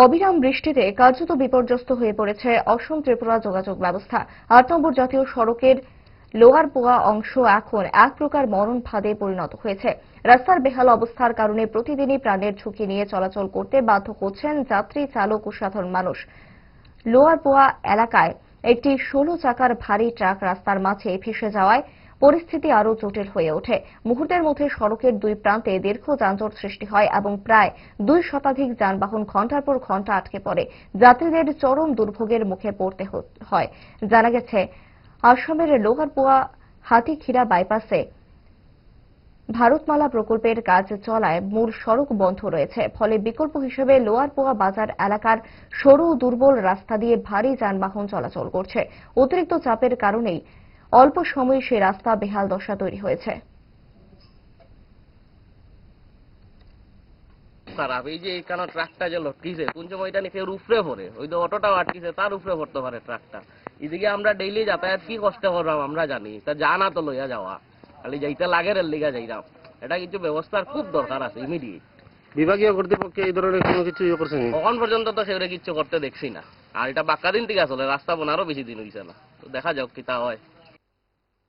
অবিরাম বৃষ্টিতে কার্যত বিপর্যস্ত হয়ে পড়েছে অসম ত্রিপুরা যোগাযোগ ব্যবস্থা। ৮ নম্বর জাতীয় সড়কের লোয়ার পোয়া অংশ এখন এক প্রকার মরণ ফাঁদে পরিণত হয়েছে। রাস্তার বেহাল অবস্থার কারণে প্রতিদিনই প্রাণের ঝুঁকি নিয়ে চলাচল করতে বাধ্য করছেন যাত্রী, চালক ও সাধারণ মানুষ। লোয়ার পোয়া এলাকায় একটি ১৬ চাকার ভারী ট্রাক রাস্তার মাঝে ভেসে যাওয়ায় পরিস্থিতি আরও জটিল হয়ে ওঠে। মুহূর্তের মধ্যে সড়কের দুই প্রান্তে দীর্ঘ যানজট সৃষ্টি হয় এবং প্রায় ২ শতাধিক যানবাহন ঘণ্টার পর ঘণ্টা আটকে পড়ে। যাত্রীদের চরম দুর্ভোগের মুখে পড়তে হয়। জানা গেছে, আসামের লোহারপোয়া হাতিখিরা বাইপাসে ভারতমালা প্রকল্পের কাজ চলায় মূল সড়ক বন্ধ রয়েছে। ফলে বিকল্প হিসেবে লোয়ারপোয়া বাজার এলাকার সরু দুর্বল রাস্তা দিয়ে ভারী যানবাহন চলাচল করছে। অতিরিক্ত চাপের কারণেই অল্প সময়ে সে রাস্তা বেহাল দশা তৈরি হয়েছে। খারাপ এই যে এখানে ট্রাকটা যে লটকিছে কোন সময়টা নিচে উপরে পড়ে, ওই তো অটোটাও আটকিছে, তার উপরে পড়তে পারে ট্রাকটা। এদিকে আমরা ডেইলি যাতায়াত কি কষ্ট করলাম আমরা জানি, তা জানা তো লইয়া যাওয়া, খালি যাইতে লাগে রেল লিগা যাইলাম। এটা কিছু ব্যবস্থার খুব দরকার আছে ইমিডিয়েট। বিভাগীয় কর্তৃপক্ষে এই ধরনের কোনো কিছু ইয়ে করছে এখন পর্যন্ত তো সেগুলো কিছু করতে দেখছি না। আর এটা বাক্কা দিন থেকে আসলে রাস্তা বোনারও বেশি দিন হয়েছে না, তো দেখা যাক কিতা হয়।